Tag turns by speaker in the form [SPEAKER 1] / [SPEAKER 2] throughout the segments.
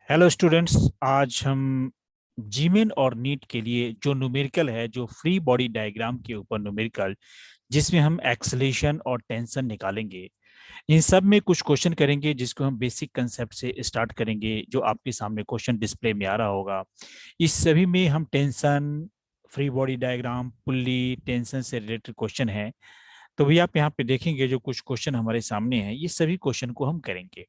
[SPEAKER 1] Hello students. आज हम जीमेन और नीट के लिए जो न्यूमेरिकल है, जो फ्री बॉडी डायग्राम के ऊपर न्यूमेरिकल, जिसमें हम एक्सेलेरेशन और टेंशन निकालेंगे, इन सब में कुछ क्वेश्चन करेंगे जिसको हम बेसिक कंसेप्ट से स्टार्ट करेंगे, जो आपके सामने क्वेश्चन डिस्प्ले में आ रहा होगा। इस सभी में हम tension, free body diagram, pulley, tension से रिलेटेड क्वेश्चन है। तो भी आप यहाँ पे देखेंगे जो कुछ क्वेश्चन हमारे सामने हैं, ये सभी क्वेश्चन को हम करेंगे।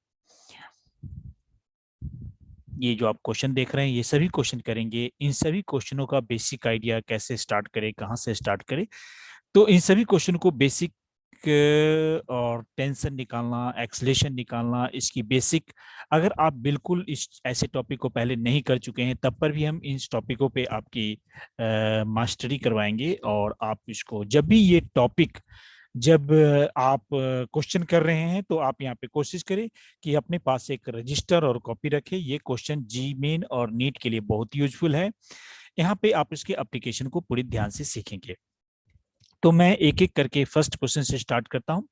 [SPEAKER 1] ये जो आप क्वेश्चन देख रहे हैं, ये सभी क्वेश्चन करेंगे। इन सभी क्वेश्चनों का बेसिक आइडिया, कैसे स्टार्ट करें, कहाँ से स्टार्ट करें, तो इन सभी क्वेश्चन को बेसिक और टेंशन निकालना, एक्सलेशन निकालना, इसकी बेसिक, अगर आप बिल्कुल इस ऐसे टॉपिक को पहले नहीं कर चुके हैं, तब पर भी हम इन टॉपिकों पे आपकी मास्टरी करवाएंगे। और आप इसको जब भी ये टॉपिक, जब आप क्वेश्चन कर रहे हैं, तो आप यहाँ पे कोशिश करें कि अपने पास एक रजिस्टर और कॉपी रखें। ये क्वेश्चन जी मेन और नीट के लिए बहुत यूजफुल है। यहाँ पे आप इसके एप्लीकेशन को पूरी ध्यान से सीखेंगे। तो मैं एक एक करके फर्स्ट क्वेश्चन से स्टार्ट करता हूँ,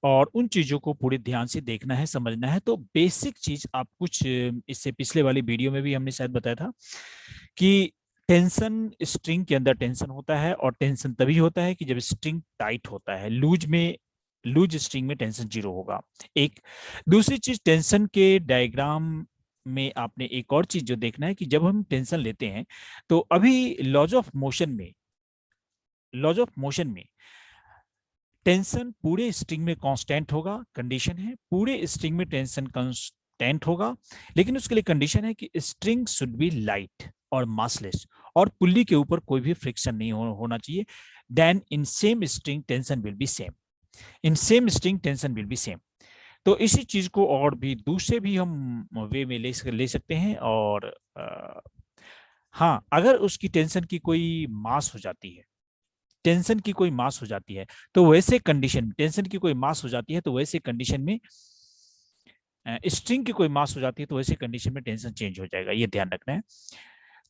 [SPEAKER 1] और उन चीजों को पूरे ध्यान से देखना है, समझना है। तो बेसिक चीज आप कुछ, इससे पिछले वाली वीडियो में भी हमने शायद बताया था कि टेंशन, स्ट्रिंग के अंदर टेंशन होता है, और टेंशन तभी होता है कि जब स्ट्रिंग टाइट होता है। लूज में, लूज स्ट्रिंग में टेंशन जीरो होगा। एक दूसरी चीज, टेंशन के डायग्राम में आपने एक और चीज जो देखना है कि जब हम टेंशन लेते हैं, तो अभी लॉज ऑफ मोशन में टेंशन पूरे स्ट्रिंग में कांस्टेंट होगा। कंडीशन है पूरे स्ट्रिंग में टेंशन कांस्टेंट होगा, लेकिन उसके लिए कंडीशन है कि स्ट्रिंग शुड बी लाइट और मासलेस, और पुल्ली के ऊपर कोई भी फ्रिक्शन नहीं होना चाहिए। Then in same string tension will be same, in same string tension will be same. तो इसी चीज को और भी दूसरे भी हम वे में ले सकते हैं। और हाँ, अगर उसकी टेंशन की कोई मास हो जाती है, टेंशन की कोई मास हो जाती है, तो वैसे कंडीशन में, टेंशन की कोई मास हो जाती है तो वैसे कंडीशन में, स्ट्रिंग की कोई मास हो जाती है तो वैसे कंडीशन में टेंशन चेंज हो जाएगा। ये ध्यान रखना है।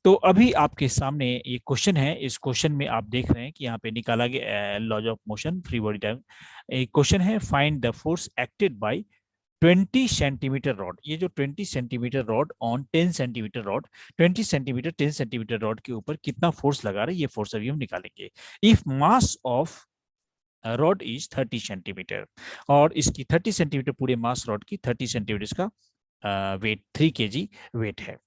[SPEAKER 1] तो अभी आपके सामने ये क्वेश्चन है। इस क्वेश्चन में आप देख रहे हैं कि यहाँ पे निकाला गया laws of motion, free body time. एक क्वेश्चन है, find the force acted by 20 centimetre rod. ये जो 20 centimetre rod on 10 centimetre rod, 20 centimetre 10 centimetre rod के ऊपर कितना फोर्स लगा रहा है, ये फोर्स अभी हम निकालेंगे। If mass of rod is 30 centimetre, और इसकी 30 सेंटीमीटर, पूरे मास रॉड की 30 सेंटीमीटर इसका वेट, 3 kg वेट है।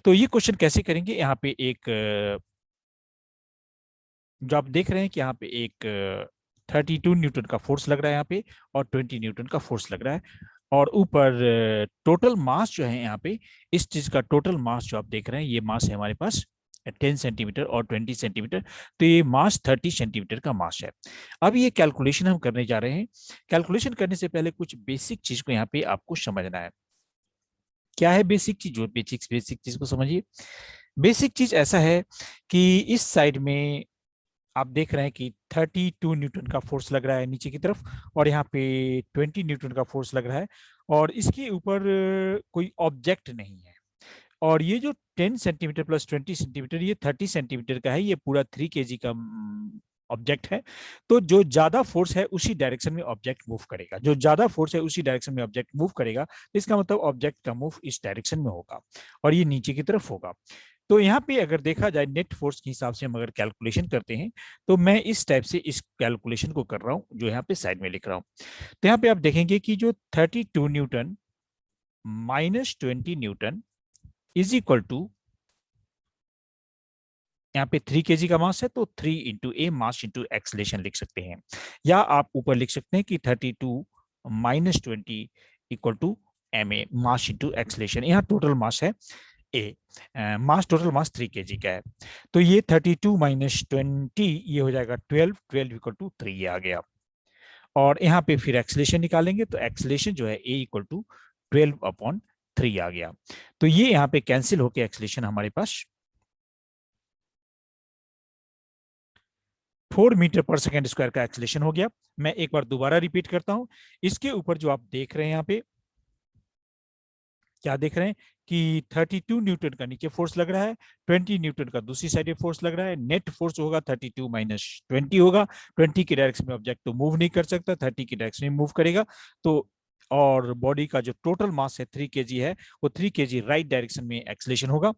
[SPEAKER 1] तो ये क्वेश्चन कैसे करेंगे, यहाँ पे एक जो आप देख रहे हैं कि यहाँ पे एक 32 न्यूटन का फोर्स लग रहा है यहाँ पे, और 20 न्यूटन का फोर्स लग रहा है। और ऊपर टोटल मास जो है यहाँ पे, इस चीज का टोटल मास जो आप देख रहे हैं, ये मास है हमारे पास 10 सेंटीमीटर और 20 सेंटीमीटर। तो ये मास 30 सेंटीमीटर का मास है। अब ये कैलकुलेशन हम करने जा रहे हैं। कैलकुलेशन करने से पहले कुछ बेसिक चीज को यहाँ पे आपको समझना है। क्या है बेसिक चीज? जो बेसिक बेसिक चीज को समझिए। बेसिक चीज ऐसा है कि इस साइड में आप देख रहे हैं कि 32 न्यूटन का फोर्स लग रहा है नीचे की तरफ, और यहाँ पे 20 न्यूटन का फोर्स लग रहा है, और इसके ऊपर कोई ऑब्जेक्ट नहीं है। और ये जो 10 सेंटीमीटर प्लस 20 सेंटीमीटर, ये 30 सेंटीमीटर का है, ये पूरा 3 kg का ऑब्जेक्ट है। तो जो ज्यादा फोर्स है उसी डायरेक्शन में ऑब्जेक्ट मूव करेगा, जो ज्यादा फोर्स है उसी डायरेक्शन में ऑब्जेक्ट मूव करेगा। तो इसका मतलब ऑब्जेक्ट का मूव इस डायरेक्शन में होगा, और ये नीचे की तरफ होगा। तो यहाँ पे अगर देखा जाए नेट फोर्स के हिसाब से हम अगर कैलकुलेशन करते हैं, तो मैं इस टाइप से इस कैलकुलेशन को कर रहा हूँ, जो यहाँ पे साइड में लिख रहा हूँ। तो यहाँ पे आप देखेंगे कि जो 32 newton minus 20 newton is equal to, यहाँ पे 3 kg का मास है, तो 3 into A mass into acceleration लिख सकते हैं। या आप ऊपर लिख सकते हैं कि 32 minus 20 equal to M A mass into acceleration. यहाँ टोटल मास है A, mass, total mass 3 kg का है। तो ये 32 माइनस 20 ये हो जाएगा 12, 12 इक्वल टू 3 ये आ गया। और यहाँ पे फिर एक्सलेशन निकालेंगे, तो एक्सलेशन जो है ए इक्वल टू 12/3 आ गया। तो ये यहाँ पे कैंसिल होके एक्सलेशन हमारे पास 4 मीटर पर सेकेंड स्क्वायर का एक्सलेशन हो गया। मैं एक बार दोबारा रिपीट करता हूं। इसके ऊपर जो आप देख रहे हैं यहाँ पे, क्या देख रहे हैं कि 32 न्यूटन का नीचे फोर्स लग रहा है, 20 न्यूटन का दूसरी साइड में फोर्स लग रहा है। नेट फोर्स होगा 32 माइनस 20 होगा। 20 की डायरेक्शन में ऑब्जेक्ट तो मूव नहीं कर सकता, 30 की डायरेक्शन में मूव करेगा। तो और बॉडी का जो टोटल मास है 3 kg है, वो 3 kg राइट डायरेक्शन में एक्सलेशन होगा।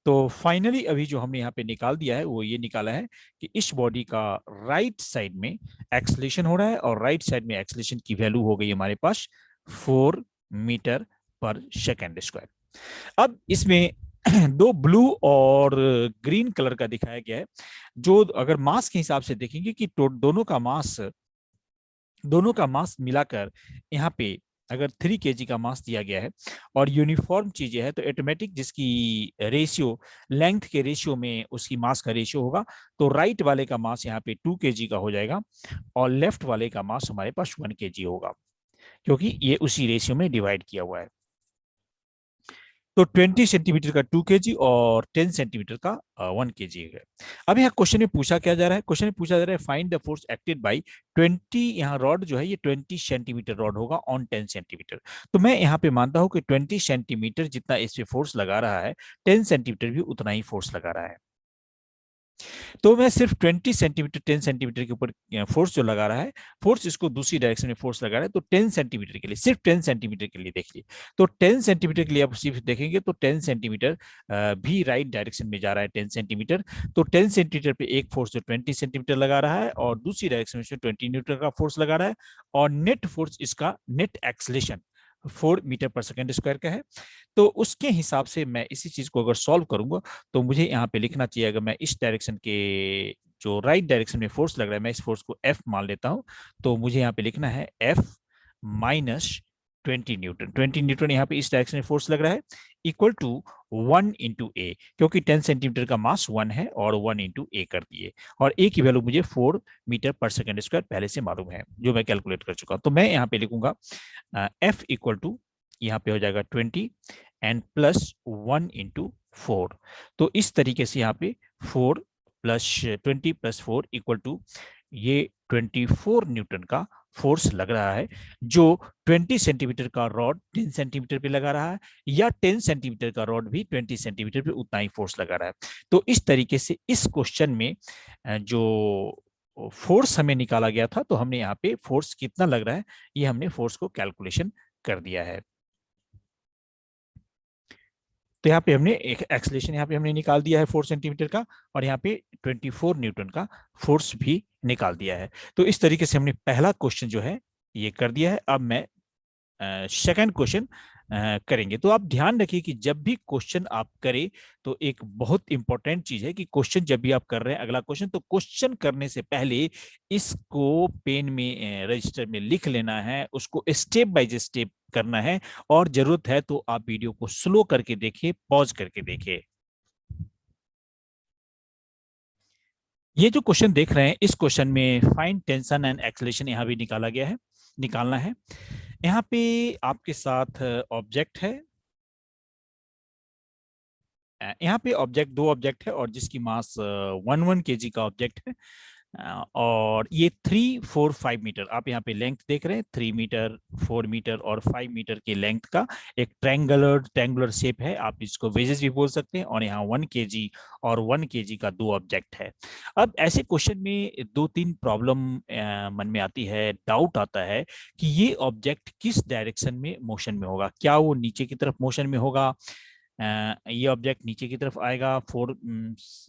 [SPEAKER 1] तो फाइनली अभी जो हमने यहाँ पे निकाल दिया है वो ये निकाला है कि इस बॉडी का राइट साइड में एक्सलेशन हो रहा है, और राइट साइड में एक्सलेशन की वैल्यू हो गई हमारे पास 4 मीटर पर सेकेंड स्क्वायर। अब इसमें दो ब्लू और ग्रीन कलर का दिखाया गया है, जो अगर मास के हिसाब से देखेंगे कि दोनों का मास मिलाकर यहाँ पे अगर 3 kg का मास दिया गया है और यूनिफॉर्म चीजें है, तो ऑटोमेटिक जिसकी रेशियो लेंथ के रेशियो में उसकी मास का रेशियो होगा, तो राइट वाले का मास यहाँ पे 2 kg का हो जाएगा और लेफ्ट वाले का मास हमारे पास 1 kg होगा, क्योंकि ये उसी रेशियो में डिवाइड किया हुआ है। तो 20 सेंटीमीटर का 2 kg और 10 सेंटीमीटर का 1 kg है। अब यहाँ क्वेश्चन में पूछा क्या जा रहा है, क्वेश्चन में पूछा जा रहा है find the force acted by 20, यहाँ रॉड जो है ये 20 सेंटीमीटर रॉड होगा ऑन 10 सेंटीमीटर। तो मैं यहाँ पे मानता हूँ कि 20 सेंटीमीटर जितना इस पे फोर्स लगा रहा है, 10 सेंटीमीटर भी उतना ही फोर्स लगा रहा है। तो मैं सिर्फ 20 सेंटीमीटर 10 सेंटीमीटर के ऊपर फोर्स जो लगा रहा है, फोर्स इसको दूसरी डायरेक्शन में फोर्स लगा रहा है, तो 10 सेंटीमीटर के लिए, सिर्फ 10 सेंटीमीटर के लिए देखिए। तो 10 सेंटीमीटर के लिए आप सिर्फ देखेंगे तो 10 सेंटीमीटर भी राइट डायरेक्शन में जा रहा है 10 सेंटीमीटर। तो 10 सेंटीमीटर पे एक फोर्स जो 20 सेंटीमीटर लगा रहा है और दूसरी डायरेक्शन में 20 न्यूटन का फोर्स लगा रहा है, और नेट फोर्स इसका net acceleration 4 metre per second square का है। तो उसके हिसाब से मैं इसी चीज को अगर सॉल्व करूंगा तो मुझे यहाँ पे लिखना चाहिए, अगर मैं इस डायरेक्शन के जो राइट डायरेक्शन में फोर्स लग रहा है, मैं इस फोर्स को F मान लेता हूं, तो मुझे यहाँ पे लिखना है F माइनस 20 न्यूटन। 20 न्यूटन यहाँ पे इस डायरेक्शन में फोर्स लग रहा है, इक्वल टू 1 इंटू ए, क्योंकि 10 सेंटीमीटर का मास 1 है और 1 इंटू ए कर दिए, और ए की वैल्यू मुझे 4 मीटर पर सेकेंड स्क्वायर पहले से मालूम है, जो मैं कैलकुलेट कर चुका हूं। तो मैं यहाँ पे लिखूंगा F इक्वल टू, यहाँ पे हो जाएगा 20 एंड प्लस 1 इंटू 4। तो इस तरीके से यहाँ पे 4 प्लस 20 प्लस 4 इक्वल टू ये 24 न्यूटन का फोर्स लग रहा है, जो 20 सेंटीमीटर का रॉड 10 सेंटीमीटर पे लगा रहा है, या 10 सेंटीमीटर का रॉड भी 20 सेंटीमीटर पे उतना ही फोर्स लगा रहा है। तो इस तरीके से इस क्वेश्चन में जो फोर्स हमें निकाला गया था, तो हमने यहाँ पे फोर्स कितना लग रहा है ये हमने फोर्स को कैलकुलेशन कर दिया है। तो यहाँ पे हमने एक एक्सलेशन यहाँ पे हमने निकाल दिया है 4 सेंटीमीटर का, और यहाँ पे 24 न्यूटन का फोर्स भी निकाल दिया है। तो इस तरीके से हमने पहला क्वेश्चन जो है ये कर दिया है। अब मैं सेकंड क्वेश्चन करेंगे। तो आप ध्यान रखिए कि जब भी क्वेश्चन आप करें, तो एक बहुत इंपॉर्टेंट चीज है कि क्वेश्चन जब भी आप कर रहे हैं अगला क्वेश्चन, तो क्वेश्चन करने से पहले इसको पेन में रजिस्टर में लिख लेना है, उसको स्टेप बाय स्टेप करना है, और जरूरत है तो आप वीडियो को स्लो करके देखिए, पॉज करके देखिए। ये जो क्वेश्चन देख रहे हैं, इस क्वेश्चन में फाइंड टेंशन एंड एक्सेलरेशन यहाँ भी निकाला गया है, निकालना है। यहाँ पे आपके साथ ऑब्जेक्ट है, यहाँ पे ऑब्जेक्ट, दो ऑब्जेक्ट है, और जिसकी मास 1 kg का ऑब्जेक्ट है, और ये 3 4 5 मीटर, आप यहाँ पे लेंथ देख रहे हैं, 3 मीटर 4 मीटर और 5 मीटर की लेंथ का एक ट्रैंगुलर शेप है, आप इसको वेजेस भी बोल सकते हैं, और यहाँ 1 kg और 1 kg का दो ऑब्जेक्ट है। अब ऐसे क्वेश्चन में दो तीन प्रॉब्लम मन में आती है, डाउट आता है कि ये ऑब्जेक्ट किस डायरेक्शन में मोशन में होगा, क्या वो नीचे की तरफ मोशन में होगा, ये ऑब्जेक्ट नीचे की तरफ आएगा, 4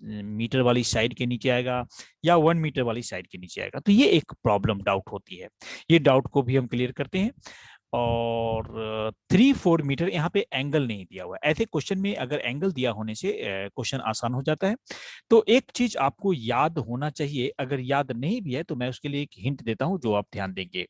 [SPEAKER 1] मीटर वाली साइड के नीचे आएगा, या 1 मीटर वाली साइड के नीचे आएगा। तो ये एक प्रॉब्लम डाउट होती है, ये डाउट को भी हम क्लियर करते हैं। और 3-4 मीटर यहाँ पे एंगल नहीं दिया हुआ है, ऐसे क्वेश्चन में अगर एंगल दिया होने से क्वेश्चन आसान हो जाता है। तो एक चीज आपको याद होना चाहिए, अगर याद नहीं भी है तो मैं उसके लिए एक हिंट देता हूं जो आप ध्यान देंगे।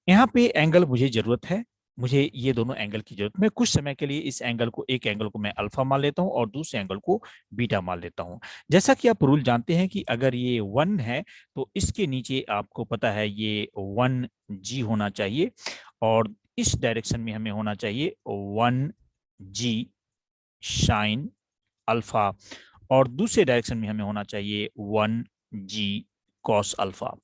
[SPEAKER 1] यहाँ पे एंगल मुझे जरूरत है, मुझे ये दोनों एंगल की जरूरत, मैं कुछ समय के लिए इस एंगल को, एक एंगल को मैं अल्फा मान लेता हूँ और दूसरे एंगल को बीटा मान लेता हूँ। जैसा कि आप रूल जानते हैं कि अगर ये 1 है तो इसके नीचे आपको पता है ये 1g होना चाहिए, और इस डायरेक्शन में हमें होना चाहिए 1g साइन अल्फा, और दूसरे डायरेक्शन में हमें होना चाहिए 1g कॉस अल्फा।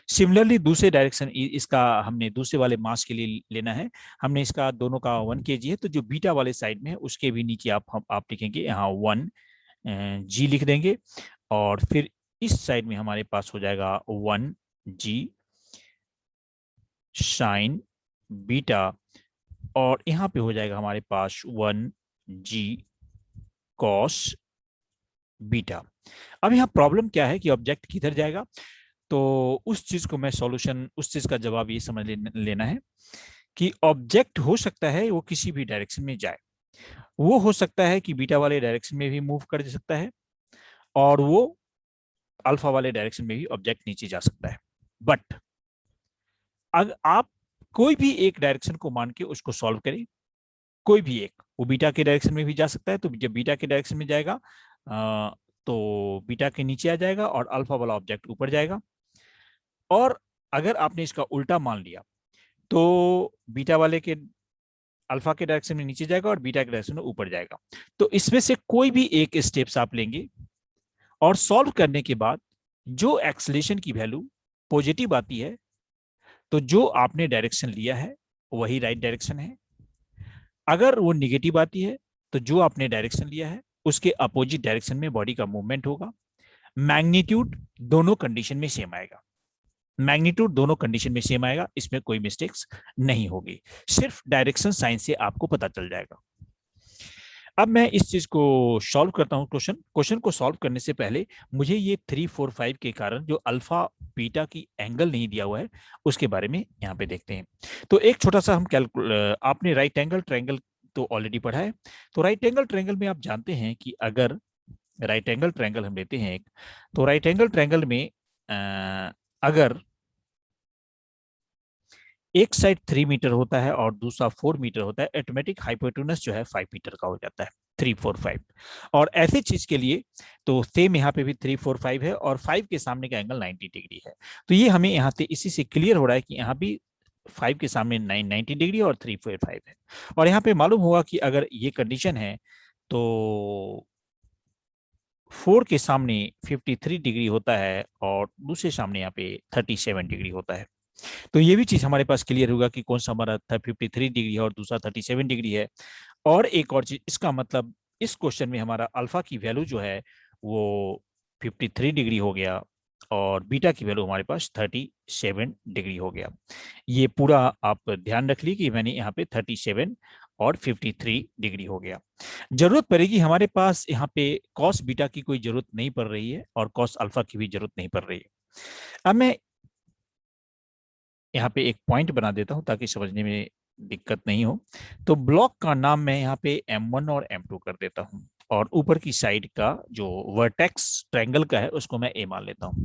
[SPEAKER 1] सिमिलरली दूसरे डायरेक्शन, इसका हमने दूसरे वाले मास के लिए लेना है, हमने इसका दोनों का 1 kg है, तो जो बीटा वाले साइड में है उसके भी नीचे आप लिखेंगे यहाँ 1g लिख देंगे, और फिर इस साइड में हमारे पास हो जाएगा 1g साइन बीटा और यहाँ पे हो जाएगा हमारे पास 1g कॉस बीटा। अब यहाँ प्रॉब्लम क्या है कि ऑब्जेक्ट किधर जाएगा, तो उस चीज को मैं सॉल्यूशन, उस चीज का जवाब ये समझ लेना है कि ऑब्जेक्ट हो सकता है वो किसी भी डायरेक्शन में जाए। वो हो सकता है कि बीटा वाले डायरेक्शन में भी मूव कर सकता है और वो अल्फा वाले डायरेक्शन में भी ऑब्जेक्ट नीचे जा सकता है। बट अगर आप कोई भी एक डायरेक्शन को मान के उसको सॉल्व करें, कोई भी एक, वो बीटा के डायरेक्शन में भी जा सकता है, तो जब बीटा के डायरेक्शन में जाएगा तो बीटा के नीचे आ जाएगा और अल्फा वाला ऑब्जेक्ट ऊपर जाएगा। और अगर आपने इसका उल्टा मान लिया तो बीटा वाले के अल्फा के डायरेक्शन में नीचे जाएगा और बीटा के डायरेक्शन में ऊपर जाएगा। तो इसमें से कोई भी एक स्टेप्स आप लेंगे और सॉल्व करने के बाद जो एक्सेलरेशन की वैल्यू पॉजिटिव आती है, तो जो आपने डायरेक्शन लिया है वही राइट डायरेक्शन है। अगर वो निगेटिव आती है तो जो आपने डायरेक्शन लिया है उसके अपोजिट डायरेक्शन में बॉडी का मूवमेंट होगा। मैग्नीट्यूड दोनों कंडीशन में सेम आएगा, मैग्नीट्यूड दोनों कंडीशन में सेम आएगा, इसमें कोई मिस्टेक्स नहीं होगी, सिर्फ डायरेक्शन साइन से आपको पता चल जाएगा। अब मैं इस चीज को सॉल्व करता हूं। क्वेश्चन को सॉल्व करने से पहले मुझे ये 3, 4, 5 के कारण जो अल्फा बीटा की एंगल नहीं दिया हुआ है उसके बारे में यहाँ पे देखते हैं। तो एक छोटा सा हम आपने राइट एंगल ट्रायंगल तो ऑलरेडी पढ़ा है। तो राइट एंगल ट्रायंगल में आप जानते हैं कि अगर राइट एंगल ट्रायंगल हम लेते हैं एक, तो राइट एंगल ट्रायंगल में अगर एक साइड 3 मीटर होता है और दूसरा 4 मीटर होता है, ऑटोमेटिक हाइपोटेन्यूज जो है 5 मीटर का हो जाता है, 3, 4, 5। और ऐसी चीज के लिए तो सेम यहाँ पे भी 3, 4, 5 है और 5 के सामने का एंगल 90 डिग्री है। तो ये हमें यहाँ से इसी से क्लियर हो रहा है कि यहाँ भी 5 के सामने 90 डिग्री और 3, 4, 5 है। और यहाँ पे मालूम होगा कि अगर ये कंडीशन है तो 4 के सामने 53 डिग्री होता है और दूसरे सामने यहाँ पे 37 डिग्री होता है। तो ये भी चीज हमारे पास क्लियर होगा कि कौन सा हमारा 53 डिग्री है और दूसरा 37 डिग्री है। और एक और चीज, इसका मतलब इस क्वेश्चन में हमारा अल्फा की वैल्यू जो है वो 53 डिग्री हो गया और बीटा की वैल्यू हमारे पास 37 डिग्री हो गया। ये पूरा आप ध्यान रख ली कि मैंने यहाँ पे 37 और 53 डिग्री हो गया। जरूरत पड़ेगी हमारे पास यहाँ पे कॉस बीटा की कोई जरूरत नहीं पड़ रही है और कॉस अल्फा की भी जरूरत नहीं पड़ रही है। अब मैं यहाँ पे एक पॉइंट बना देता हूं ताकि समझने में दिक्कत नहीं हो। तो ब्लॉक का नाम मैं यहाँ पे M1 और M2 कर देता हूं और ऊपर की साइड का जो वर्टेक्स ट्रायंगल का है उसको मैं A मान लेता हूं।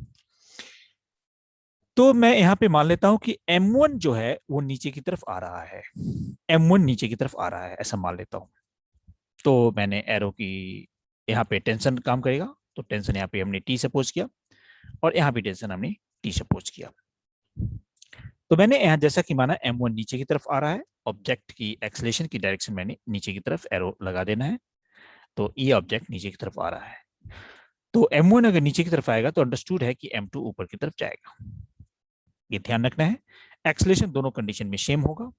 [SPEAKER 1] तो मैं यहाँ पे मान लेता हूं कि M1 जो है वो नीचे की तरफ आ रहा है, M1 नीचे की तरफ आ रहा है, ऐसा मान लेता हूं। तो मैंने एरो की यहाँ पे टेंशन काम करेगा, तो टेंशन यहाँ पे हमने T सपोज किया और यहाँ पे टेंशन हमने T सपोज किया। तो मैंने यहाँ जैसा कि माना M1 नीचे की तरफ आ रहा है, ऑब्जेक्ट की एक्सेलरेशन की डायरेक्शन मैंने नीचे की तरफ एरो लगा देना है, तो ये ऑब्जेक्ट नीचे की तरफ आ रहा है। तो M1 अगर नीचे की तरफ आएगा तो अंडरस्टूड है कि M2 ऊपर की तरफ जाएगा। ये ध्यान रखना है। एक्सेलरेशन दोनों कंडीशन में सेम होगा,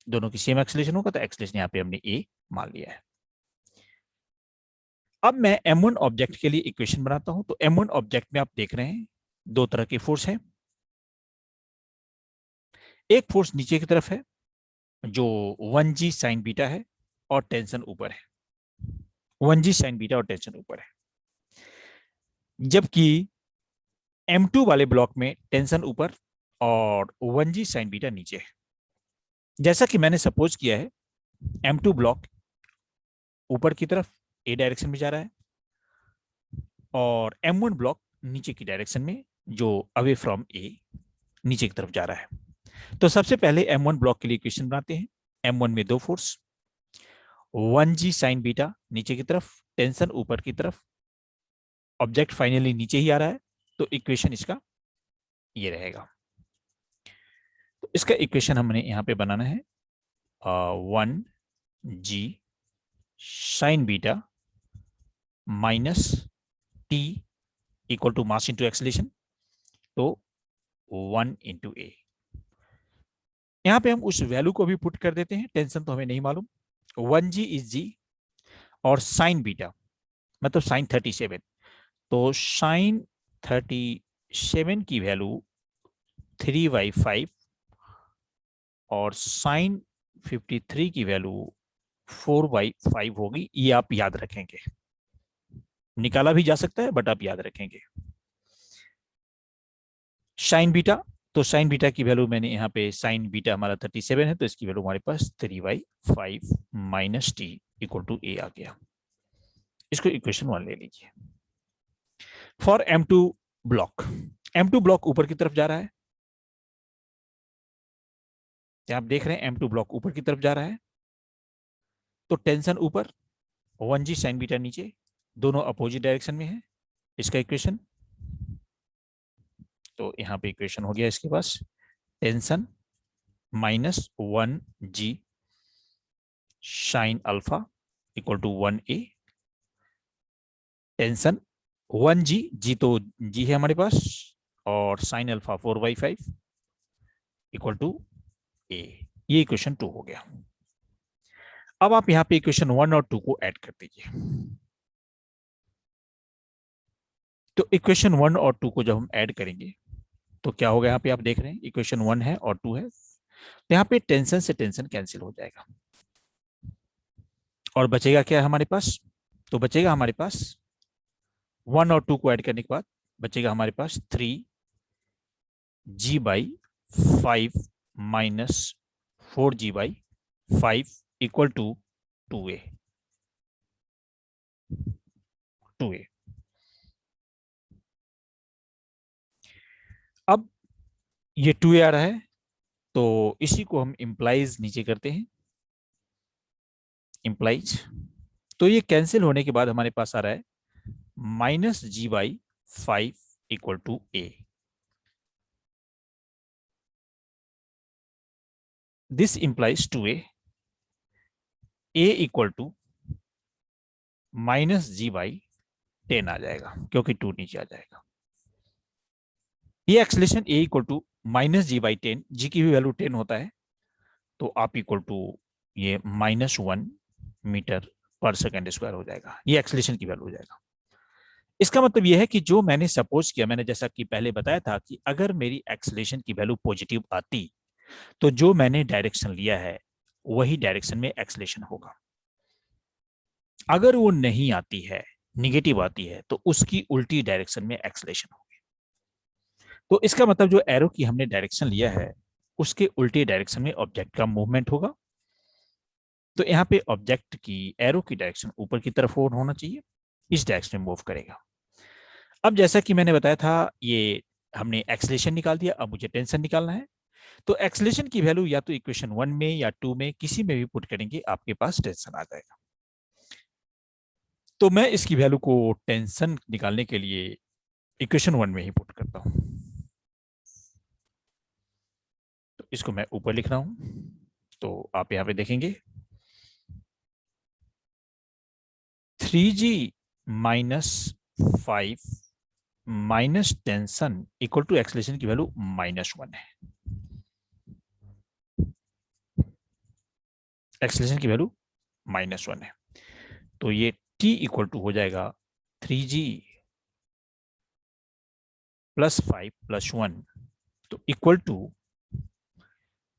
[SPEAKER 1] दोनों की सेम एक्सेलरेशन होगा, तो एक्सेलरेशन यहाँ पे हमने A मान लिया है। अब मैं M1 ऑब्जेक्ट के लिए इक्वेशन बनाता हूं। तो M1 ऑब्जेक्ट में आप देख रहे हैं दो तरह के फोर्स है। एक फोर्स नीचे की तरफ है जो 1g साइन बीटा है और टेंशन ऊपर है, 1g साइन बीटा और टेंशन ऊपर है। जबकि M2 वाले ब्लॉक में टेंशन ऊपर और 1g साइन बीटा नीचे है। जैसा कि मैंने सपोज किया है M2 ब्लॉक ऊपर की तरफ A डायरेक्शन में जा रहा है और M1 ब्लॉक नीचे की डायरेक्शन में जो अवे फ्रॉम A नीचे की तरफ जा रहा है। तो सबसे पहले M1 ब्लॉक के लिए इक्वेशन बनाते हैं। M1 में दो फोर्स, 1g साइन बीटा नीचे की तरफ, टेंशन ऊपर की तरफ, ऑब्जेक्ट फाइनली नीचे ही आ रहा है, तो इक्वेशन इसका ये रहेगा। तो इसका इक्वेशन हमने यहाँ पे बनाना है 1g sine beta minus t equal to mass into acceleration, तो 1 इंटू ए। यहाँ पे हम उस वैल्यू को भी पुट कर देते हैं, टेंशन तो हमें नहीं मालूम, 1g इज g और साइन बीटा मतलब साइन 37, तो साइन 37 की वैल्यू 3/5 और साइन 53 की वैल्यू 4/5 होगी, ये आप याद रखेंगे। निकाला भी जा सकता है बट आप याद रखेंगे। साइन बीटा, तो साइन बीटा की वैल्यू मैंने यहाँ पे, साइन बीटा हमारा 37 है, तो इसकी वैल्यू हमारे पास 3/5 माइनस टी इक्वल टू ए आ गया। इसको इक्वेशन 1 ले लीजिए। For M2 block, M2 block ऊपर की तरफ जा रहा है, क्या आप देख रहे हैं M2 ब्लॉक ऊपर की तरफ जा रहा है, तो टेंशन ऊपर, 1g साइन बीटा नीचे, दोनों अपोजिट डायरेक्शन में है। इसका इक्वेशन, तो यहाँ पे इक्वेशन हो गया इसके पास, tension -1g sine alpha equal to 1a, tension 1g, G तो जी है हमारे पास, और sine alpha 4/5 equal to a। ये इक्वेशन 2 हो गया। अब आप यहाँ पे इक्वेशन 1 और 2 को ऐड कर दीजिए। तो इक्वेशन 1 और 2 को जब हम ऐड करेंगे तो क्या होगा, यहाँ पे आप देख रहे हैं इक्वेशन 1 है और 2 है, तो यहाँ पे टेंशन से टेंशन कैंसिल हो जाएगा और बचेगा क्या हमारे पास, तो बचेगा हमारे पास 1 और 2 को ऐड करने के बाद बचेगा हमारे पास 3g/5 minus 4g/5 equal to 2a। अब ये 2a आ रहा है, तो इसी को हम इंप्लाइज नीचे करते हैं, इंप्लाइज, तो ये कैंसिल होने के बाद हमारे पास आ रहा है -g/5 equal to a। This implies 2a, a equal to -g/10 आ जाएगा, क्योंकि 2 नीचे आ जाएगा। ये acceleration a equal to -g/10, g की भी वैल्यू 10 होता है, तो आप इक्वल टू ये -1 मीटर पर सेकेंड स्क्वायर हो जाएगा, ये एक्सलेशन की वैल्यू हो जाएगा। इसका मतलब यह है कि जो मैंने सपोज किया, मैंने जैसा कि पहले बताया था कि अगर मेरी एक्सलेशन की वैल्यू पॉजिटिव आती तो जो मैंने डायरेक्शन लिया है वही डायरेक्शन में एक्सलेशन होगा। अगर वो नहीं आती है, निगेटिव आती है, तो उसकी उल्टी डायरेक्शन में एक्सलेशन होगी। तो इसका मतलब जो एरो की हमने डायरेक्शन लिया है उसके उल्टे डायरेक्शन में ऑब्जेक्ट का मूवमेंट होगा। तो यहाँ पे ऑब्जेक्ट की एरो की डायरेक्शन ऊपर की तरफ होना चाहिए, इस डायरेक्शन में मूव करेगा। अब जैसा कि मैंने बताया था, ये हमने एक्सलेशन निकाल दिया, अब मुझे टेंशन निकालना है। तो एक्सलेशन की वैल्यू या तो इक्वेशन 1 में या 2 में किसी में भी पुट करेंगे, आपके पास टेंशन आ जाएगा। तो मैं इसकी वैल्यू को टेंशन निकालने के लिए इक्वेशन 1 में ही पुट करता हूं। तो इसको मैं ऊपर लिख रहा हूं, तो आप यहां पे देखेंगे 3g/5 minus tension equal to acceleration की वैल्यू -1 है। एक्सलेशन की वैल्यू -1 है, तो ये t इक्वल टू हो जाएगा 3g+5 + 1, तो इक्वल टू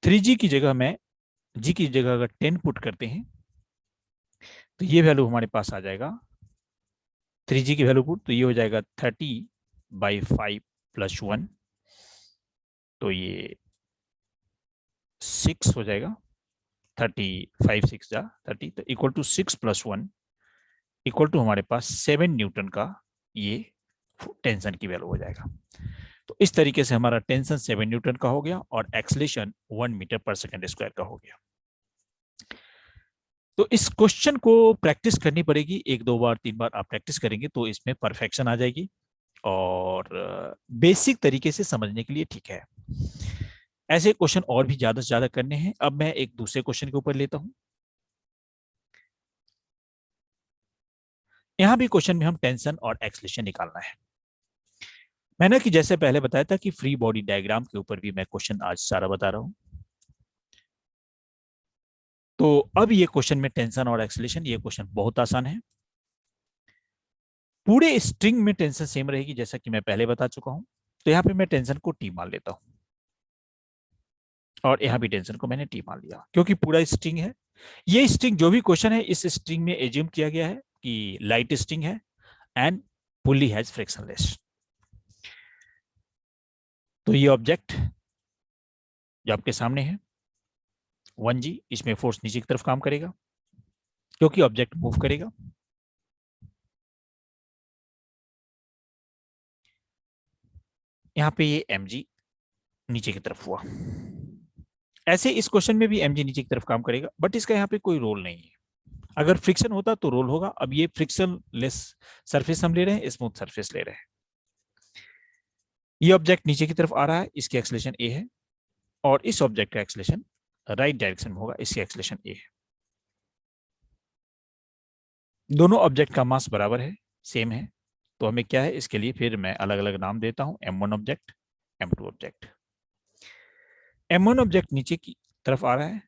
[SPEAKER 1] 3g की जगह में g की जगह अगर 10 पुट करते हैं तो ये वैल्यू हमारे पास आ जाएगा, 3g की वैल्यू पुट, तो ये हो जाएगा 30/5 + 1, तो ये 6 हो जाएगा, 35 6 जा 30, तो इक्वल टू 6 + 1 इक्वल टू हमारे पास 7 न्यूटन का ये टेंशन की वैल्यू हो जाएगा। तो इस तरीके से हमारा टेंशन 7 न्यूटन का हो गया और acceleration 1 metre per second square का हो गया। तो इस क्वेश्चन को प्रैक्टिस करनी पड़ेगी, 1 2 बार 3 बार आप प्रैक्टिस करेंगे तो इसमें परफेक्शन आ जाएगी और बेसिक तरीके से समझने के लिए ठीक है। ऐसे क्वेश्चन और भी ज्यादा से ज्यादा करने हैं। अब मैं एक दूसरे क्वेश्चन के ऊपर लेता हूं। यहां भी क्वेश्चन में हम टेंशन और एक्सलेशन निकालना है। मैंने कि जैसे पहले बताया था कि फ्री बॉडी डायग्राम के ऊपर भी मैं क्वेश्चन आज सारा बता रहा हूं। तो अब ये क्वेश्चन में टेंशन और एक्सलेशन, ये क्वेश्चन बहुत आसान है। पूरे स्ट्रिंग में टेंशन सेम रहेगी जैसा कि मैं पहले बता चुका हूं, तो यहां पे मैं टेंशन को टी मान लेता हूं। और यहाँ भी टेंशन को मैंने टी मान लिया क्योंकि पूरा स्ट्रिंग है। ये स्ट्रिंग जो भी क्वेश्चन है इस स्ट्रिंग में एज्यूम किया गया है कि लाइट स्ट्रिंग है एंड पुली हैज फ्रिक्शनलेस। तो ये ऑब्जेक्ट जो आपके सामने है 1G, इसमें फोर्स नीचे की तरफ काम करेगा क्योंकि ऑब्जेक्ट मूव करेगा। यहाँ पे ये mg नीचे की तरफ हुआ। ऐसे इस क्वेश्चन में भी mg नीचे की तरफ काम करेगा, बट इसका यहाँ पे कोई रोल नहीं है। अगर फ्रिक्शन होता तो रोल होगा। अब ये फ्रिक्शन लेस सरफेस हम ले रहे हैं, स्मूथ सरफेस ले रहे हैं। ये ऑब्जेक्ट नीचे की तरफ आ रहा है, इसकी एक्सेलरेशन a है, और इस ऑब्जेक्ट का एक्सेलरेशन राइट डायरेक्शन में होगा, इसकी एक्सेलरेशन a है। दोनों ऑब्जेक्ट का मास बराबर है, सेम है, तो हमें क्या है, इसके लिए फिर मैं अलग अलग नाम देता हूं, m1 object, m2 object. m1 object नीचे की तरफ आ रहा है,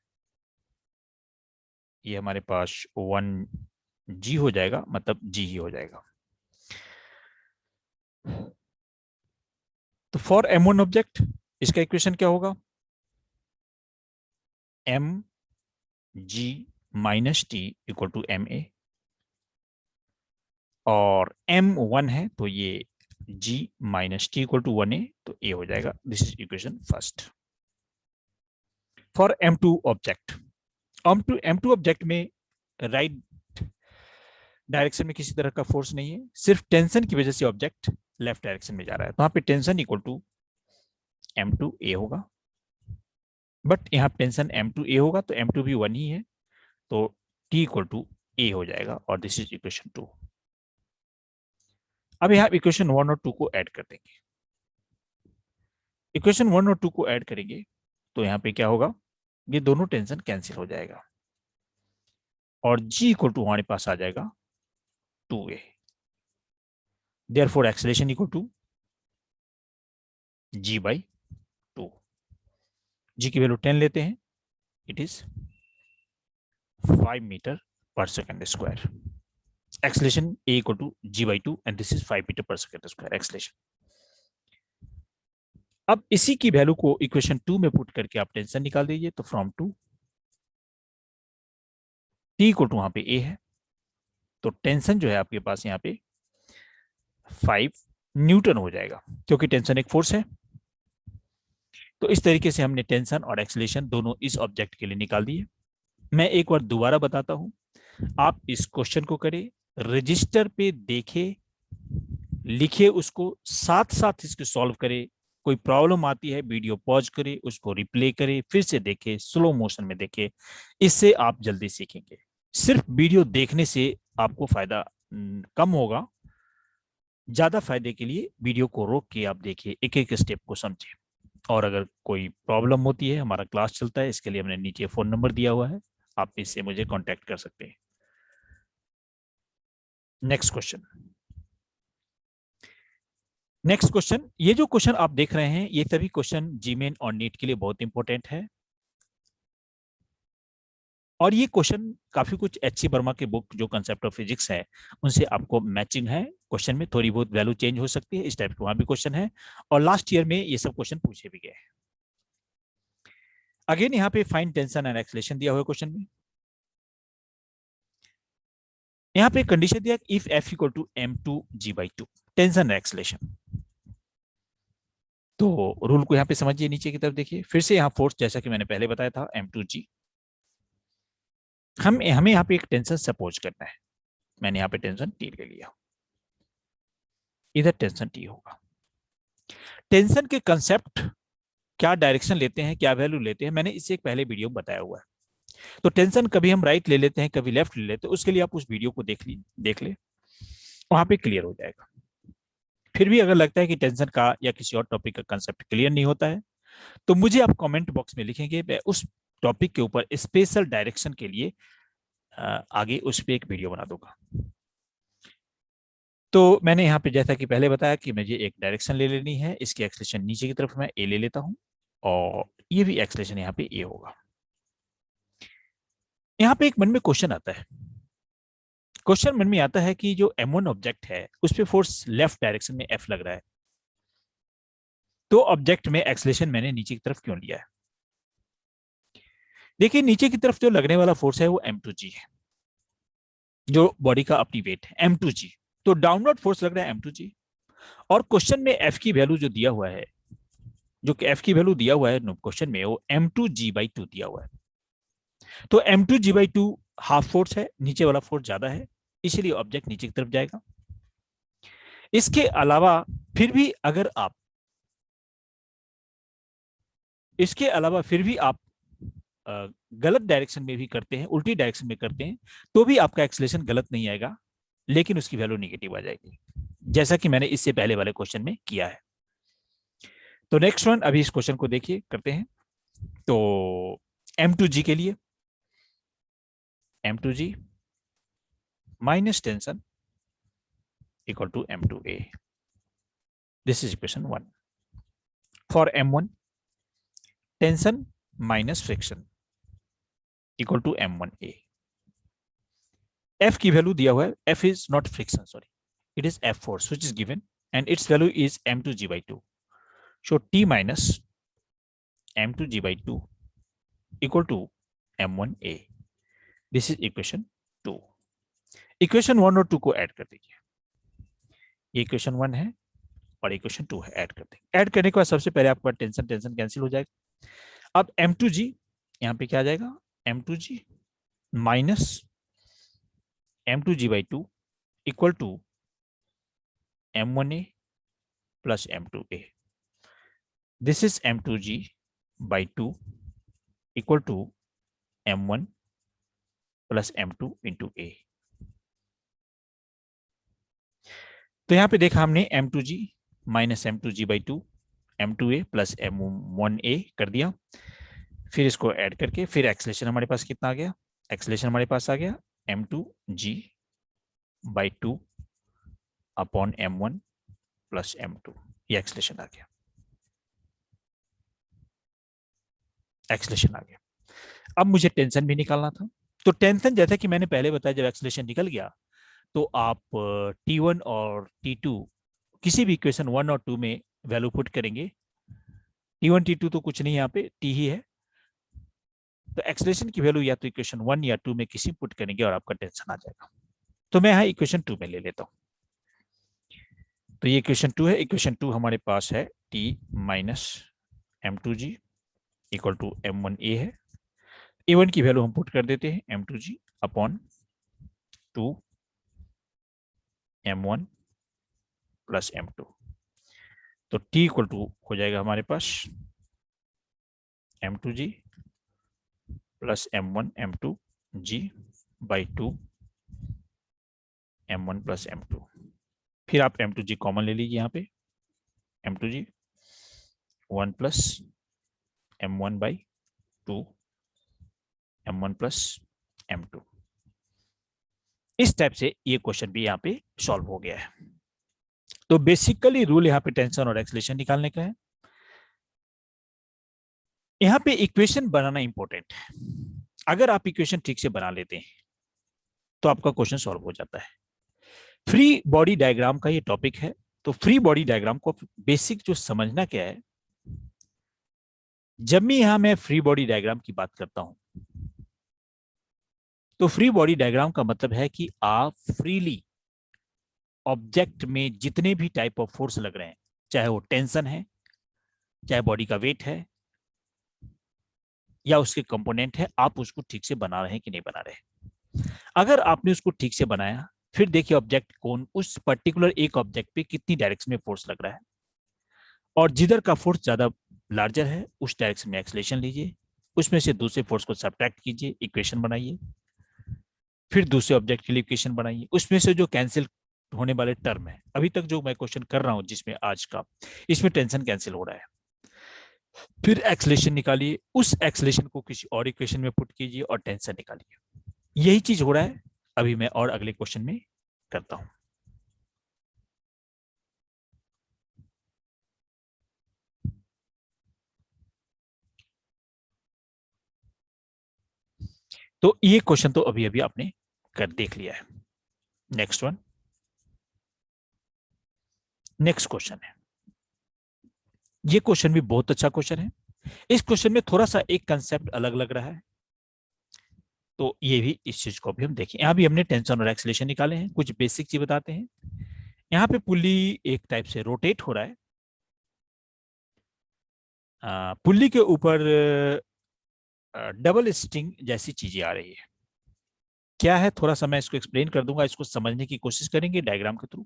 [SPEAKER 1] ये हमारे पास 1G हो जाएगा, मतलब G ही हो जाएगा। तो फॉर m1 ऑब्जेक्ट इसका इक्वेशन क्या होगा, mg minus T equal to ma, और m1 है तो ये g minus T equal to 1a, तो a हो जाएगा। This is equation first. For m2 object, m2 object में राइट डायरेक्शन में किसी तरह का फोर्स नहीं है, सिर्फ टेंशन की वजह से ऑब्जेक्ट लेफ्ट डायरेक्शन में जा रहा है, तो यहाँ पे टेंशन इक्वल टू m2a होगा। बट यहाँ टेंशन m2a होगा तो m2 भी 1 ही है, तो t इक्वल टू a हो जाएगा, और दिस इज इक्वेशन 2। अब यहाँ इक्वेशन 1 और 2 को ऐड कर देंगे। इक्वेशन 1 और 2 को ऐड करेंगे तो यहाँ पे क्या होगा, ये दोनों टेंशन कैंसिल हो जाएगा, और g इक्वल टू हमारे पास आ जाएगा 2a। Therefore acceleration equal to g by 2। g की वैल्यू 10 लेते हैं, it is 5 metre per second square. Acceleration a equal to g by 2 and this is 5 metre per second square acceleration. अब इसी की वैल्यू को इक्वेशन 2 में पुट करके आप टेंशन निकाल दीजिए, तो फ्रॉम 2 t इक्वल टू वहां पे a है, तो टेंशन जो है आपके पास यहाँ पे 5 न्यूटन हो जाएगा, क्योंकि टेंशन एक फोर्स है। तो इस तरीके से हमने टेंशन और एक्सेलरेशन दोनों इस ऑब्जेक्ट के लिए निकाल दिए। मैं एक बार दोबारा बताता हूं, आप इस क्वेश्चन को करें, रजिस्टर पे देखे, लिखे, उसको साथ साथ इसको सॉल्व करे। कोई प्रॉब्लम आती है, वीडियो पॉज करे, उसको रिप्ले करे, फिर से देखे, स्लो मोशन में देखे, इससे आप जल्दी सीखेंगे। सिर्फ वीडियो देखने से आपको फायदा कम होगा, ज्यादा फायदे के लिए वीडियो को रोक के आप देखिए, एक एक स्टेप को समझिए। और अगर कोई प्रॉब्लम होती है, हमारा क्लास चलता है, इसके लिए हमने नीचे फोन नंबर दिया हुआ है, आप इससे मुझे कांटेक्ट कर सकते हैं। नेक्स्ट क्वेश्चन, ये जो क्वेश्चन आप देख रहे हैं, ये सभी क्वेश्चन जीमेन और नीट के लिए बहुत इंपॉर्टेंट है। और ये क्वेश्चन काफी कुछ एच सी वर्मा के बुक जो कंसेप्ट ऑफ फिजिक्स है उनसे आपको मैचिंग है। क्वेश्चन में थोड़ी बहुत वैल्यू चेंज हो सकती है, इस टाइप के वहां भी क्वेश्चन है, और लास्ट ईयर में ये सब क्वेश्चन पूछे भी गए हैं। अगेन यहाँ पे फाइंड टेंशन एंड एक्सेलरेशन दिया हुआ क्वेश्चन में। यहाँ पे कंडीशन दिया if F equal to m2g/2 tension acceleration. तो रूल को यहाँ पे समझिए, नीचे की तरफ देखिए, फिर से यहाँ फोर्स जैसा कि मैंने पहले बताया था m2g। हमें यहाँ पे एक टेंशन सपोज करना है, मैंने यहाँ पे टेंशन t ले लिया, इधर टेंशन t होगा। टेंशन के कंसेप्ट क्या डायरेक्शन लेते हैं, क्या वैल्यू लेते हैं, मैंने इससे एक पहले वीडियो में बताया हुआ है। तो टेंशन कभी हम राइट ले लेते हैं, कभी लेफ्ट ले लेते हैं, उसके लिए आप उस वीडियो को देख ले, वहां पे क्लियर हो जाएगा। फिर भी अगर लगता है कि टेंशन का या किसी और टॉपिक का कंसेप्ट क्लियर नहीं होता है, तो मुझे आप कमेंट बॉक्स में लिखेंगे, मैं उस टॉपिक के ऊपर स्पेशल डायरेक्शन के लिए आगे उस पर एक वीडियो बना दूंगा। तो मैंने यहाँ पे जैसा कि पहले बताया कि मुझे एक डायरेक्शन ले लेनी है, इसकी एक्सेलरेशन नीचे की तरफ मैं ए ले लेता हूँ, और ये भी एक्सेलरेशन यहाँ पे ए होगा। यहाँ पे एक मन में क्वेश्चन आता है, क्वेश्चन मन में आता है कि जो m1 ऑब्जेक्ट है उस पे फोर्स लेफ्ट डायरेक्शन में F लग रहा है, तो ऑब्जेक्ट में एक्सेलरेशन मैंने नीचे की तरफ क्यों लिया है। देखिए नीचे की तरफ जो लगने वाला फोर्स है वो M2G है, जो बॉडी का अपनी वेट है M2G। तो डाउनवर्ड फोर्स लग रहा है M2G, और क्वेश्चन में F की वैल्यू जो दिया हुआ है, जो कि F की वैल्यू दिया हुआ है क्वेश्चन में, वो M2G/2 दिया हुआ है। तो M2G/2 हाफ फोर्स है, नीचे वाला फोर्स ज्यादा है, इसलिए ऑब्जेक्ट नीचे की तरफ जाएगा। इसके अलावा फिर भी अगर आप इसके अलावा फिर भी आप गलत डायरेक्शन में भी करते हैं, उल्टी डायरेक्शन में करते हैं, तो भी आपका एक्सेलरेशन गलत नहीं आएगा, लेकिन उसकी वैल्यू नेगेटिव आ जाएगी, जैसा कि मैंने इससे पहले वाले क्वेश्चन में किया है। तो नेक्स्ट वन, अभी इस क्वेश्चन को देखिए, करते हैं। तो M2G के लिए M2G minus tension equal to M2A, this is equation 1। For M1, tension minus friction equal to M1A। F की वैल्यू दिया हुआ है, F is not friction, sorry, it is F force which is given, and its value is M2G/2. So T minus M2G/2 equal to M1A. This is equation 2. Equation 1 और 2 को add कर दीजिए, ये इक्वेशन 1 है और इक्वेशन 2 है, add कर देंगे। ऐड करने के बाद सबसे पहले आपका टेंशन टेंशन कैंसिल हो जाएगा। अब M2G यहाँ पे क्या आ जाएगा, M2G minus M2G/2 equal to M1A plus M2A. This is M2G/2 equal to M1 plus M2 into A. तो यहां पे देखा हमने M2G minus M2G/2 M2A plus M1A कर दिया। फिर इसको ऐड करके फिर एक्सेलेरेशन हमारे पास कितना आ गया, एक्सेलेरेशन हमारे पास आ गया M2G/2 upon M1 plus M2, ये एक्सेलेरेशन आ गया, एक्सेलेरेशन आ गया। अब मुझे टेंशन भी निकालना था। तो टेंशन जैसा कि मैंने पहले बताया, जब एक्सेलेरेशन निकल गया तो आप T1 और T2 किसी भी इक्वेशन 1 और 2 में वैल्यू पुट करेंगे। T1 T2 तो कुछ नहीं, यहाँ पे T ही है, तो एक्सेलेरेशन की वैल्यू या तो इक्वेशन 1 या 2 में किसी पुट करेंगे और आपका टेंशन आ जाएगा। तो मैं यहाँ इक्वेशन 2 में ले लेता हूँ। तो ये इक्वेशन 2 है, इक्वेशन 2 हमारे पास है T minus M2G equal to M1A है। A1 की वैल्यू हम पुट कर देते हैं M2G upon 2 M1 plus M2। तो T इक्वल टू हो जाएगा हमारे पास M2G plus M1 M2G/2 M1 plus M2। फिर आप M2G कॉमन ले लीजिए, यहाँ पे M2G 1 plus M1/2 M1 plus M2। इस टाइप से ये क्वेश्चन भी यहाँ पे सॉल्व हो गया है। तो बेसिकली रूल यहाँ पे टेंशन और एक्सेलरेशन निकालने का है। यहाँ पे इक्वेशन बनाना इंपॉर्टेंट है। अगर आप इक्वेशन ठीक से बना लेते हैं तो आपका क्वेश्चन सॉल्व हो जाता है। फ्री बॉडी डायग्राम का ये टॉपिक है। तो फ्री बॉडी डायग्राम को बेसिक जो समझना क्या है, जब भी यहां मैं फ्री बॉडी डायग्राम की बात करता हूं तो फ्री बॉडी डायग्राम का मतलब है कि आप फ्रीली ऑब्जेक्ट में जितने भी टाइप ऑफ फोर्स लग रहे हैं, चाहे वो टेंशन है, चाहे बॉडी का वेट है या उसके कंपोनेंट है, आप उसको ठीक से बना रहे हैं कि नहीं बना रहे। अगर आपने उसको ठीक से बनाया, फिर देखिए ऑब्जेक्ट कौन, उस पर्टिकुलर एक ऑब्जेक्ट पे कितनी डायरेक्शन में फोर्स लग रहा है, और जिधर का फोर्स ज्यादा लार्जर है उस डायरेक्शन में एक्सेलरेशन लीजिए, उसमें से दूसरे फोर्स को सब्ट्रैक्ट कीजिए, इक्वेशन बनाइए, फिर दूसरे ऑब्जेक्ट के लिए इक्वेशन बनाइए, उसमें से जो कैंसिल होने वाले टर्म है, अभी तक जो मैं क्वेश्चन कर रहा हूं जिसमें आज का, इसमें टेंशन कैंसिल हो रहा है, फिर एक्सेलरेशन निकालिए, उस एक्सेलरेशन को किसी और इक्वेशन में पुट कीजिए और टेंशन निकालिए। यही चीज हो रहा है, अभी मैं और अगले क्वेश्चन में करता हूं। तो ये क्वेश्चन तो अभी अभी आपने कर देख लिया है। नेक्स्ट वन, नेक्स्ट क्वेश्चन है, ये क्वेश्चन भी बहुत अच्छा क्वेश्चन है। इस क्वेश्चन में थोड़ा सा एक कंसेप्ट अलग लग रहा है, तो ये भी इस चीज को भी हम देखें। यहाँ भी हमने टेंशन और एक्सेलेरेशन निकाले हैं। कुछ बेसिक चीज बताते हैं। यहाँ पे पुल्ली एक टाइप से रोटेट हो रहा है। पुल्ली के ऊपर डबल स्ट्रिंग जैसी चीजें आ रही है। क्या है, थोड़ा सा मैं इसको एक्सप्लेन कर दूंगा, इसको समझने की कोशिश करेंगे डायग्राम के थ्रू।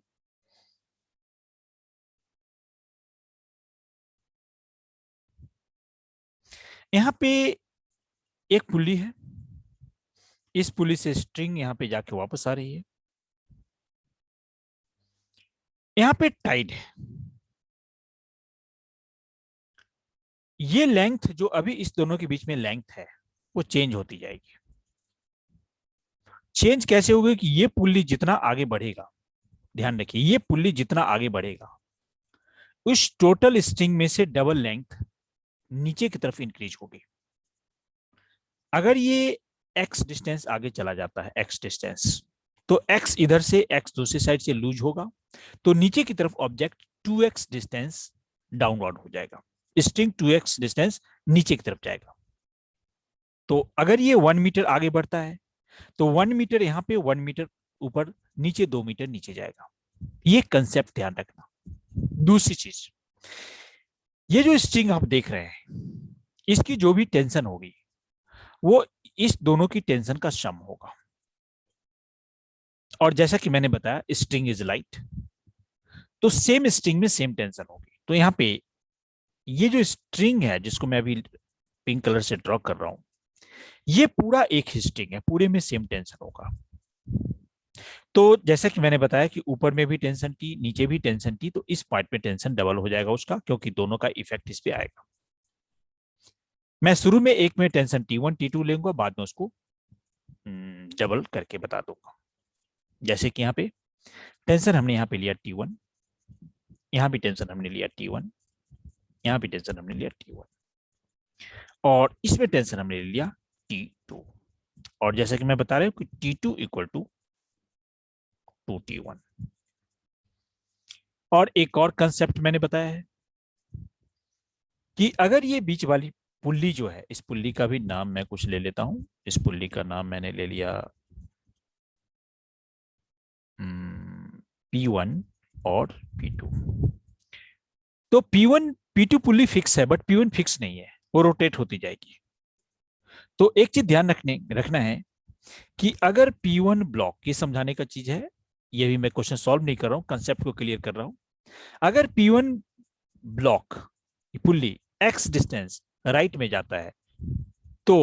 [SPEAKER 1] यहाँ पे एक पुल्ली है, इस पुल्ली से स्ट्रिंग यहाँ पे जाके वापस आ रही है। यहाँ पे टाइड है। ये लेंथ जो अभी इस दोनों के बीच में लेंथ है वो चेंज होती जाएगी। चेंज कैसे होगी कि ये पुल्ली जितना आगे बढ़ेगा, ध्यान रखिए, ये पुल्ली जितना आगे बढ़ेगा उस टोटल स्ट्रिंग में से डबल लेंथ नीचे की तरफ इंक्रीज होगी। अगर ये एक्स डिस्टेंस आगे चला जाता है, एक्स डिस्टेंस, तो एक्स इधर से, एक्स दूसरी साइड से लूज होगा, तो नीचे की तरफ ऑब्जेक्ट 2x डिस्टेंस डाउनवर्ड हो जाएगा। स्ट्रिंग 2x डिस्टेंस नीचे की तरफ जाएगा। तो अगर ये 1 मीटर आगे बढ़ता है तो 1 मीटर यहाँ पे, 1 मीटर ऊपर, नीचे 2 मीटर नीचे जाएगा। ये कंसेप्ट ध्यान रखना। दूसरी चीज, ये जो स्ट्रिंग आप देख रहे हैं, इसकी जो भी टेंशन होगी वो इस दोनों की टेंशन का सम होगा। और जैसा कि मैंने बताया, स्ट्रिंग इज लाइट, तो सेम स्ट्रिंग में सेम टेंशन होगी। तो यहाँ पे ये जो स्ट्रिंग है जिसको मैं अभी पिंक कलर से ड्रॉ कर रहा हूं, ये पूरा एक ही स्ट्रिंग है, पूरे में सेम टेंशन होगा। तो जैसा कि मैंने बताया कि ऊपर में भी टेंशन थी, नीचे भी टेंशन थी, तो इस पार्ट में टेंशन डबल हो जाएगा उसका, क्योंकि दोनों का इफेक्ट इस पे आएगा। मैं शुरू में एक में टेंशन T1 T2 लेंगे, बाद में उसको डबल करके बता दूंगा। जैसे कि यहाँ पे टेंशन हमने यहाँ पे लिया T1, यहाँ भी टेंशन हमने लिया T1, यहाँ भी टेंशन हमने लिया T1, और इसमें टेंशन हमने लिया T2। और जैसे कि मैं बता रहा हूँ कि T2 इक्वल टू 2T1। और एक और कंसेप्ट मैंने बताया है कि अगर ये बीच वाली पुल्ली जो है, इस पुल्ली का भी नाम मैं कुछ ले लेता हूं। इस पुल्ली का नाम मैंने ले लिया P1 और P2। तो P1 P2 पुल्ली फिक्स है, बट P1 फिक्स नहीं है, वो रोटेट होती जाएगी। तो एक चीज ध्यान रखना है कि अगर P1 ब्लॉक, ये समझाने का चीज है, ये भी मैं क्वेश्चन सॉल्व नहीं कर रहा हूं, कंसेप्ट को क्लियर कर रहा हूं। अगर P1 block pulley x distance right में जाता है तो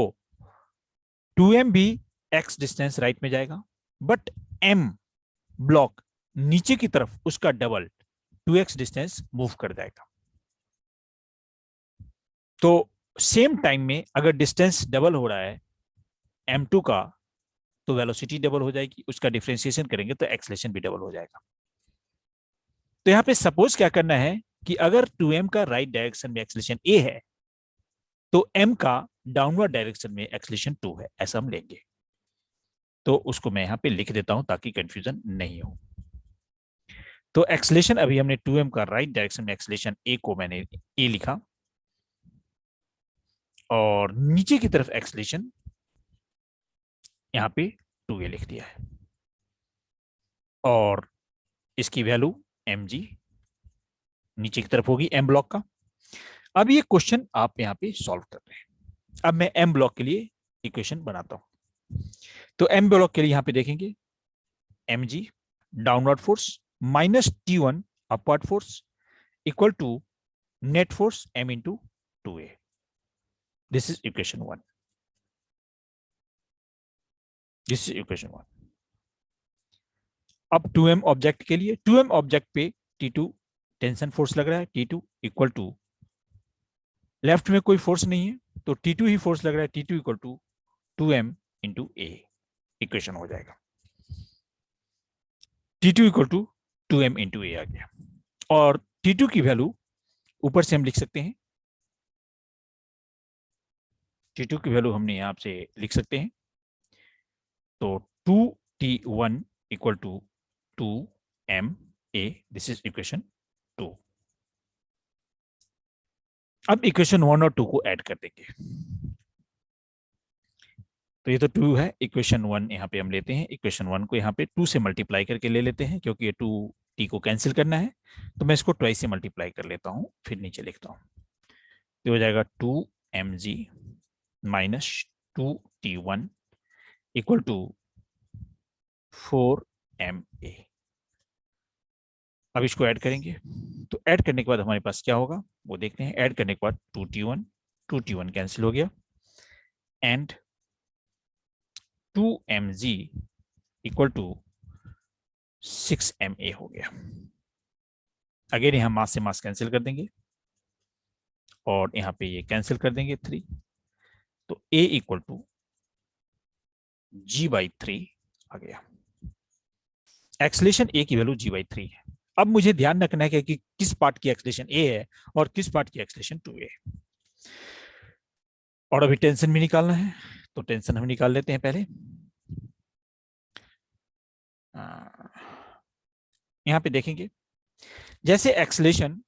[SPEAKER 1] 2m भी x डिस्टेंस राइट में जाएगा, बट m ब्लॉक नीचे की तरफ उसका डबल 2x डिस्टेंस मूव कर जाएगा। तो सेम टाइम में अगर डिस्टेंस डबल हो रहा है m2 का, तो वेलोसिटी डबल हो जाएगी, उसका डिफरेंशिएशन करेंगे तो एक्सेलरेशन भी डबल हो जाएगा। तो यहाँ पे सपोज क्या करना है कि अगर 2m का राइट डायरेक्शन में एक्सेलरेशन a है, तो m का डाउनवर्ड डायरेक्शन में एक्सेलरेशन 2 है, ऐसा हम लेंगे। तो उसको मैं यहाँ पे लिख देता हूं ताकि कंफ्यूजन नहीं हो। तो एक्सेलरेशन अभी हमने 2m का राइट डायरेक्शन में एक्सेलरेशन a को मैंने a लिखा, और नीचे की तरफ एक्सेलरेशन यहाँ पे 2a लिख दिया है, और इसकी वैल्यू mg नीचे की तरफ होगी m ब्लॉक का। अब ये क्वेश्चन आप यहाँ पे सॉल्व कर रहे हैं। अब मैं m ब्लॉक के लिए इक्वेशन बनाता हूं। तो m ब्लॉक के लिए यहाँ पे देखेंगे mg downward force minus T1 upward force equal to net force m into 2a। This is equation 1। This is equation 1। अब 2m ऑब्जेक्ट के लिए, 2m ऑब्जेक्ट पे T2 टेंशन फोर्स लग रहा है, T2 इक्वल टू, लेफ्ट में कोई force नहीं है तो T2 ही फोर्स लग रहा है, T2 equal to 2m into a। Equation हो जाएगा T2 equal to 2m into a आ गया। और T2 की वैल्यू ऊपर से हम लिख सकते हैं, T2 की वैल्यू हमने यहां से लिख सकते हैं। तो 2T1 equal to 2ma, this is equation 2। अब इक्वेशन 1 और 2 को ऐड कर देंगे। तो ये तो 2 है। इक्वेशन 1 यहाँ पे हम लेते हैं, इक्वेशन 1 को यहाँ पे 2 से मल्टीप्लाई करके ले लेते हैं, क्योंकि ये 2t को कैंसिल करना है, तो मैं इसको ट्वाइस से मल्टीप्लाई कर लेता हूँ, फिर नीचे लिखता हूँ। तो हो जाएगा 2mg minus 2t1 equal to 4ma। अब इसको ऐड करेंगे, तो ऐड करने के बाद हमारे पास क्या होगा वो देखते हैं। ऐड करने के बाद 2t1 कैंसिल हो गया, and 2mg equal to 6ma हो गया। अगेन यहाँ मास से मास कैंसिल कर देंगे, और यहाँ पे ये कैंसिल कर देंगे 3, तो a इक्वल टू g/3 आ गया। एक्सलेशन a की वैल्यू g/3 है। अब मुझे ध्यान रखना है कि किस पार्ट की एक्सलेशन a है और किस पार्ट की एक्सलेशन 2a है। और अभी टेंशन भी निकालना है, तो टेंशन हम निकाल लेते हैं पहले। यहाँ पे देखेंगे जैसे एक्सलेशन,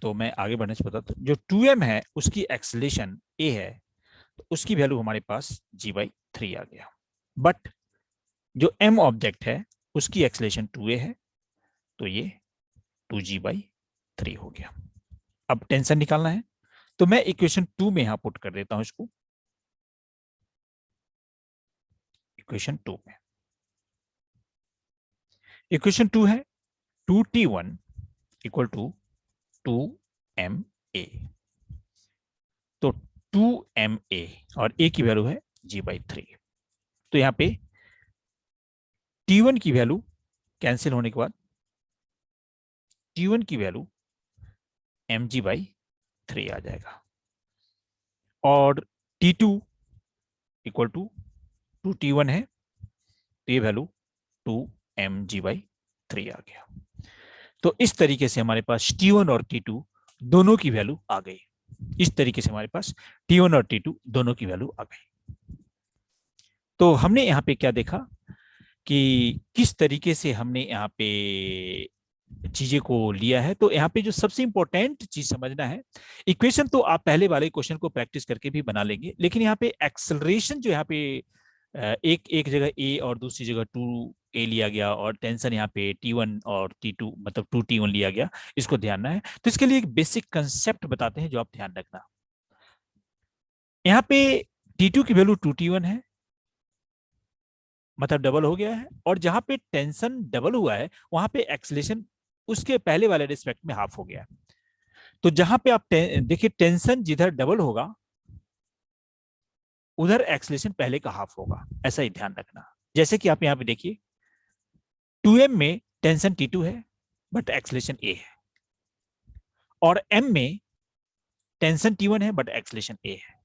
[SPEAKER 1] तो मैं आगे बढ़ने से बताता हूँ, जो 2m है उसकी एक्सलेशन a है, तो उसकी वैल्यू हमारे पास g/3 आ गया। बट जो m ऑब्जेक्ट है उसकी एक्सलेशन 2a है, तो ये 2g/3 हो गया। अब टेंशन निकालना है, तो मैं इक्वेशन 2 में यहां पुट कर देता हूं इसको। इक्वेशन 2 में इक्वेशन 2 है 2t1 इक्वल टू 2ma। तो 2ma और a की वैल्यू है g/3। तो यहां पे t1 की वैल्यू कैंसिल होने के बाद t1 की वैल्यू mg/3 आ जाएगा, और t2 इक्वल टू 2t1 है, तो ये वैल्यू 2mg/3 आ गया। तो इस तरीके से हमारे पास t1 और t2 दोनों की वैल्यू आ गई। इस तरीके से हमारे पास t1 और t2 दोनों की वैल्यू आ गई। तो हमने यहाँ पे क्या देखा कि किस तरीके से हमने यहाँ पे चीजें को लिया है। तो यहाँ पे जो सबसे इंपॉर्टेंट चीज समझना है, इक्वेशन तो आप पहले वाले क्वेश्चन को प्रैक्टिस करके भी बना लेंगे, लेकिन यहाँ पे एक्सेलरेशन जो यहाँ पे एक जगह a और दूसरी जगह 2a लिया गया, और टेंशन यहाँ पे t1 और t2 मतलब 2t1 लिया गया, इसको ध्यान है। तो इसके लिए एक बेसिक कंसेप्ट बताते हैं जो आप ध्यान रखना। यहाँ पे t2 की वैल्यू 2t1 है, मतलब डबल हो गया है, और जहां पे टेंशन डबल हुआ है वहां पे एक्सेलेरेशन उसके पहले वाले रिस्पेक्ट में हाफ हो गया। तो जहां पे आप देखिए टेंशन जिधर डबल होगा उधर एक्सेलेरेशन पहले का हाफ होगा, ऐसा ही ध्यान रखना। जैसे कि आप यहाँ पे देखिए 2m में टेंशन t2 है बट एक्सेलेरेशन a है, और m में टेंशन t1 है बट एक्सेलेरेशन a है।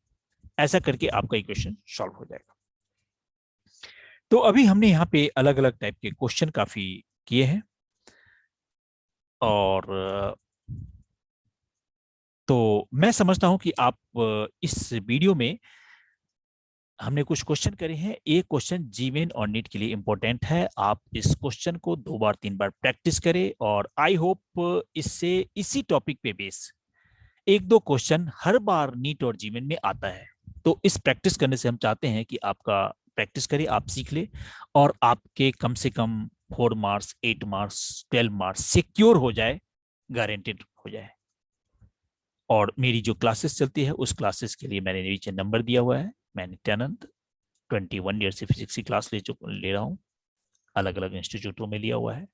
[SPEAKER 1] ऐसा करके आपका इक्वेशन सॉल्व हो जाएगा। तो अभी हमने यहाँ पे अलग अलग टाइप के क्वेश्चन काफी किए हैं, और तो मैं समझता हूं कि आप इस वीडियो में हमने कुछ क्वेश्चन करे हैं। एक क्वेश्चन जीमेन और नीट के लिए इंपॉर्टेंट है। आप इस क्वेश्चन को 2 बार 3 बार प्रैक्टिस करें, और आई होप इससे इसी टॉपिक पे बेस 1-2 क्वेश्चन हर बार नीट और जीमेन में आता है। तो इस प्रैक्टिस करने से हम चाहते हैं कि आपका प्रैक्टिस करें, आप सीख ले, और आपके कम से कम 4 मार्क्स 8 मार्क्स 12 मार्क्स सिक्योर हो जाए, गारंटेड हो जाए। और मेरी जो क्लासेस चलती है उस क्लासेस के लिए मैंने नीचे नंबर दिया हुआ है। मैं नित्यानंद 21 ईयर से फिजिक्स की क्लास ले रहा हूँ, अलग अलग इंस्टीट्यूटों में लिया हुआ है।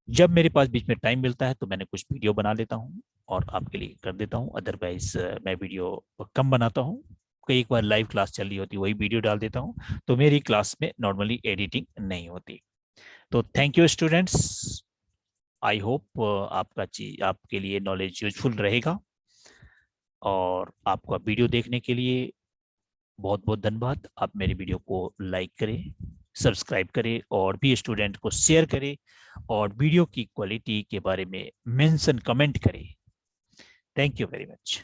[SPEAKER 1] जब मेरे पास बीच में टाइम मिलता है तो मैंने कुछ वीडियो बना लेता हूँ और आपके लिए कर देता हूँ, अदरवाइज मैं वीडियो कम बनाता हूँ। कई एक बार लाइव क्लास चल रही होती है वही वीडियो डाल देता हूँ, तो मेरी क्लास में नॉर्मली एडिटिंग नहीं होती। तो thank you students, I hope आपका चीज आपके लिए नॉलेज यूजफुल रहेगा, और आपका वीडियो देखने के लिए बहुत बहुत धन्यवाद। आप मेरी वीडियो को लाइक करें, सब्सक्राइब करें, और भी स्टूडेंट को शेयर करें, और वीडियो की क्वालिटी के बारे में मेंशन कमेंट करें। Thank you very much.